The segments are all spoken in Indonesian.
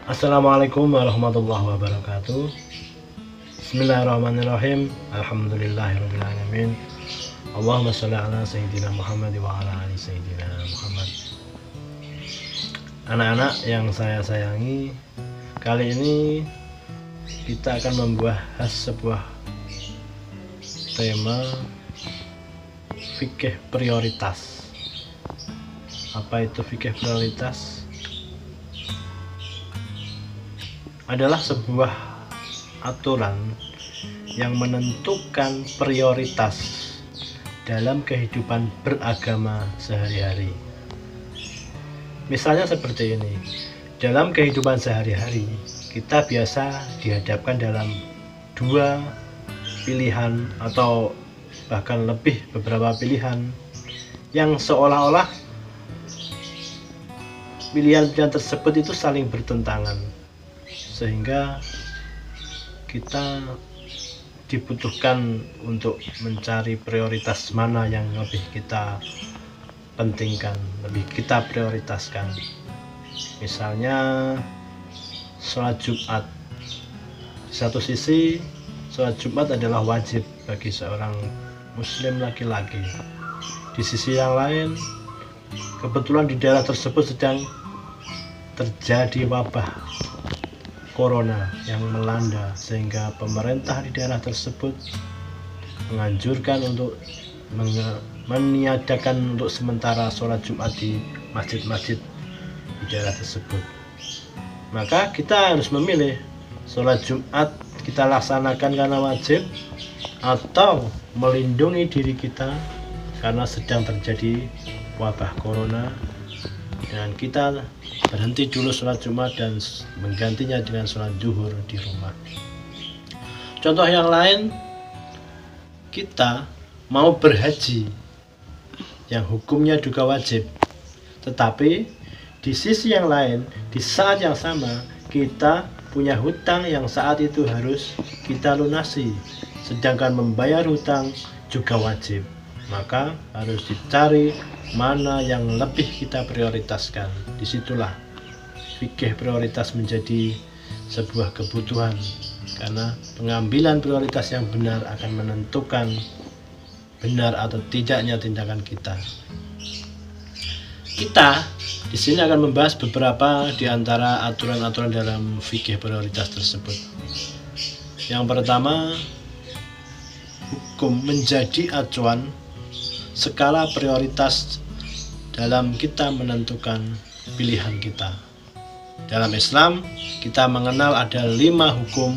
Assalamualaikum warahmatullahi wabarakatuh. Bismillahirrahmanirrahim. Alhamdulillahirrahmanirrahim. Allahumma sholli ala sayyidina Muhammad wa ala ali sayyidina Muhammad. Anak-anak yang saya sayangi, kali ini kita akan membahas sebuah tema fikih prioritas. Apa itu fikih prioritas? Adalah sebuah aturan yang menentukan prioritas dalam kehidupan beragama sehari-hari. Misalnya seperti ini, dalam kehidupan sehari-hari kita biasa dihadapkan dalam dua pilihan atau bahkan lebih beberapa pilihan yang seolah-olah pilihan-pilihan tersebut itu saling bertentangan, sehingga kita dibutuhkan untuk mencari prioritas mana yang lebih kita pentingkan, lebih kita prioritaskan. Misalnya sholat Jumat. Di satu sisi sholat Jumat adalah wajib bagi seorang muslim laki-laki. Di sisi yang lain, kebetulan di daerah tersebut sedang terjadi wabah corona yang melanda, sehingga pemerintah di daerah tersebut menganjurkan untuk meniadakan untuk sementara sholat Jumat di masjid-masjid di daerah tersebut. Maka kita harus memilih sholat Jumat kita laksanakan karena wajib, atau melindungi diri kita karena sedang terjadi wabah corona, dan kita berhenti dulu sholat Jumat dan menggantinya dengan sholat zuhur di rumah. Contoh yang lain, kita mau berhaji yang hukumnya juga wajib, tetapi di sisi yang lain, di saat yang sama kita punya hutang yang saat itu harus kita lunasi, sedangkan membayar hutang juga wajib. Maka harus dicari mana yang lebih kita prioritaskan. Disitulah fikih prioritas menjadi sebuah kebutuhan, karena pengambilan prioritas yang benar akan menentukan benar atau tidaknya tindakan kita. Kita di sini akan membahas beberapa di antara aturan-aturan dalam fikih prioritas tersebut. Yang pertama, hukum menjadi acuan skala prioritas dalam kita menentukan pilihan kita. Dalam Islam, kita mengenal ada 5 hukum,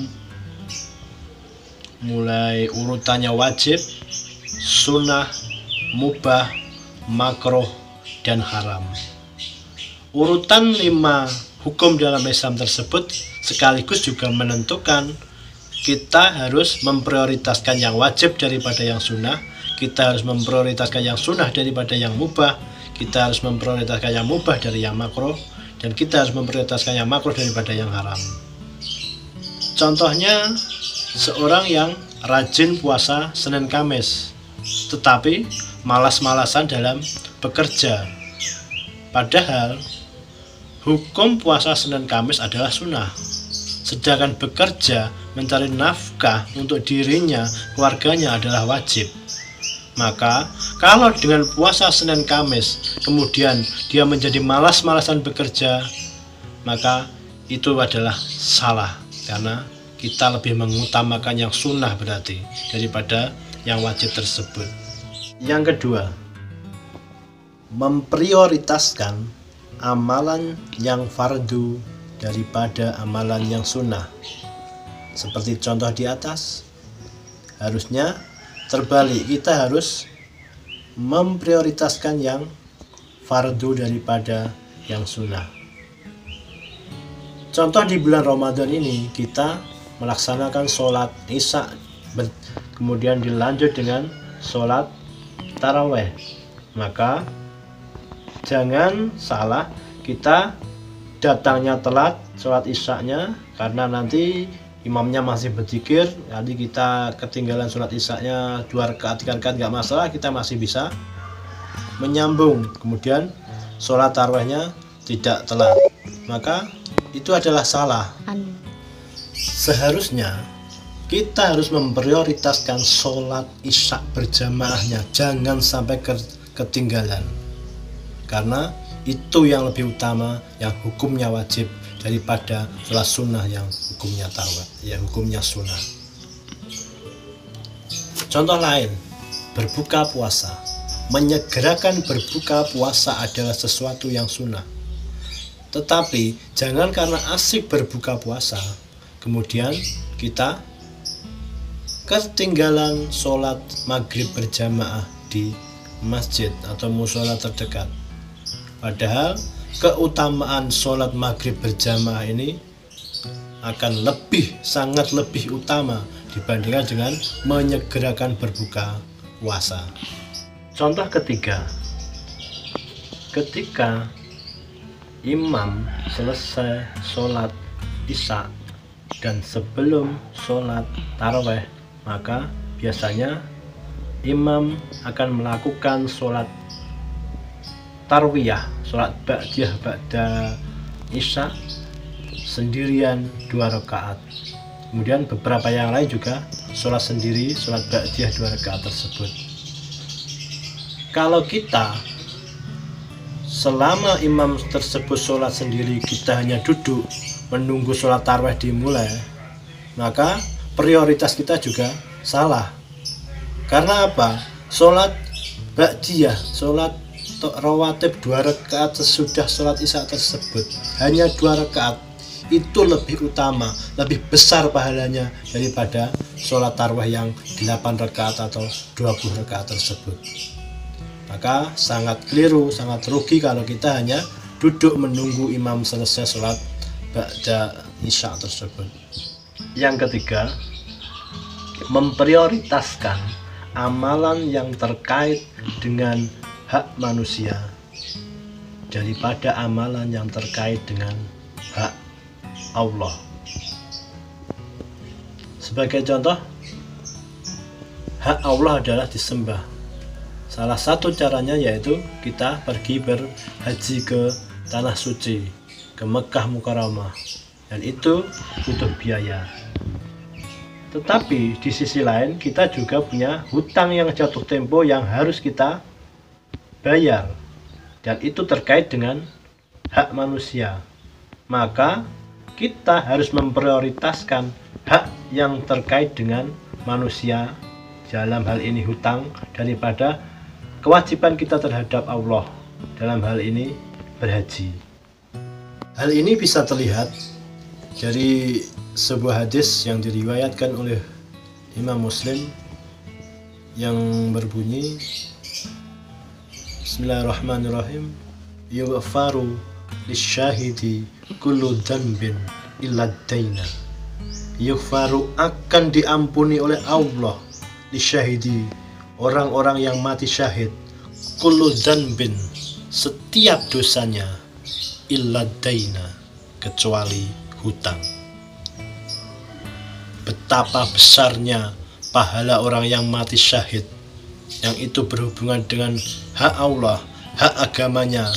mulai urutannya wajib, sunnah, mubah, makruh, dan haram. Urutan 5 hukum dalam Islam tersebut sekaligus juga menentukan kita harus memprioritaskan yang wajib daripada yang sunnah, kita harus memprioritaskan yang sunnah daripada yang mubah, kita harus memprioritaskan yang mubah dari yang makruh, dan kita harus memprioritaskan yang makruh daripada yang haram. Contohnya, seorang yang rajin puasa Senin Kamis, tetapi malas-malasan dalam bekerja. Padahal hukum puasa Senin Kamis adalah sunnah, sedangkan bekerja mencari nafkah untuk dirinya, keluarganya adalah wajib. Maka kalau dengan puasa Senin Kamis kemudian dia menjadi malas-malasan bekerja, maka itu adalah salah, karena kita lebih mengutamakan yang sunnah berarti daripada yang wajib tersebut. Yang kedua, memprioritaskan amalan yang fardu daripada amalan yang sunnah. Seperti contoh di atas, harusnya terbalik, kita harus memprioritaskan yang fardu daripada yang sunnah. Contoh di bulan Ramadan ini kita melaksanakan sholat isya, kemudian dilanjut dengan sholat taraweh. Maka jangan salah kita datangnya telat sholat isyanya, karena nanti imamnya masih berzikir, nanti kita ketinggalan sholat isyanya 2 rakaat 3 rakaat nggak masalah, kita masih bisa menyambung, kemudian sholat tarawihnya tidak telat. Maka itu adalah salah. Seharusnya kita harus memprioritaskan sholat isya berjamaahnya, jangan sampai ketinggalan, karena itu yang lebih utama, yang hukumnya wajib, daripada sholat sunnah yang hukumnya hukumnya sunnah. Contoh lain, berbuka puasa. Menyegerakan berbuka puasa adalah sesuatu yang sunnah. Tetapi jangan karena asik berbuka puasa kemudian kita ketinggalan sholat maghrib berjamaah di masjid atau musola terdekat. Padahal keutamaan sholat maghrib berjamaah ini akan sangat lebih utama dibandingkan dengan menyegerakan berbuka puasa. Contoh ketiga, ketika imam selesai sholat isya dan sebelum sholat taraweh, maka biasanya imam akan melakukan sholat tarwiyah, sholat ba'diyah ba'da isya sendirian 2 rakaat. Kemudian beberapa yang lain juga sholat sendiri, sholat ba'diyah 2 rakaat tersebut. Kalau kita selama imam tersebut sholat sendiri, kita hanya duduk menunggu sholat tarawih dimulai, maka prioritas kita juga salah. Karena apa? Sholat ba'diyah, sholat rawatib 2 rakaat sesudah sholat isya tersebut, hanya 2 rakaat, itu lebih utama, lebih besar pahalanya daripada sholat tarawih yang 8 rakaat atau 20 rakaat tersebut. Maka sangat keliru, sangat rugi kalau kita hanya duduk menunggu imam selesai sholat ba'da isya tersebut. Yang ketiga, memprioritaskan amalan yang terkait dengan hak manusia daripada amalan yang terkait dengan hak Allah. Sebagai contoh, hak Allah adalah disembah. Salah satu caranya yaitu kita pergi berhaji ke tanah suci, ke Mekah Mukarramah, dan itu butuh biaya. Tetapi di sisi lain kita juga punya hutang yang jatuh tempo yang harus kita bayar, dan itu terkait dengan hak manusia. Maka kita harus memprioritaskan hak yang terkait dengan manusia, dalam hal ini hutang, daripada kewajiban kita terhadap Allah, dalam hal ini berhaji. Hal ini bisa terlihat dari sebuah hadis yang diriwayatkan oleh Imam Muslim yang berbunyi, Bismillahirrahmanirrahim, yughfaru lisyahidi kullu dhanbin illa daina. Yughfaru, akan diampuni oleh Allah, lisyahidi, orang-orang yang mati syahid, kullu dhanbin, setiap dosanya, illa daina, kecuali hutang. Betapa besarnya pahala orang yang mati syahid, yang itu berhubungan dengan hak Allah, hak agamanya,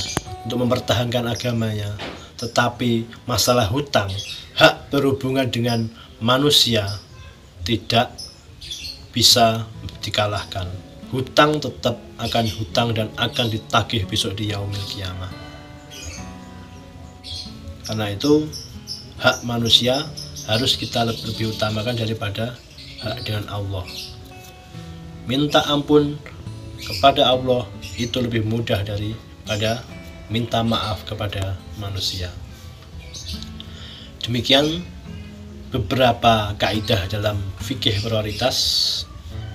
untuk mempertahankan agamanya. Tetapi masalah hutang, hak berhubungan dengan manusia, tidak bisa dikalahkan. Hutang tetap akan hutang dan akan ditagih besok di yaumil kiamah. Karena itu hak manusia harus kita lebih utamakan daripada hak dengan Allah. Minta ampun kepada Allah itu lebih mudah daripada minta maaf kepada manusia. Demikian beberapa kaidah dalam fikih prioritas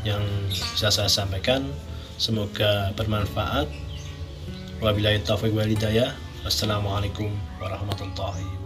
yang bisa saya sampaikan. Semoga bermanfaat. Wabillahi taufiq wal hidayah. Wassalamualaikum warahmatullahi wabarakatuh.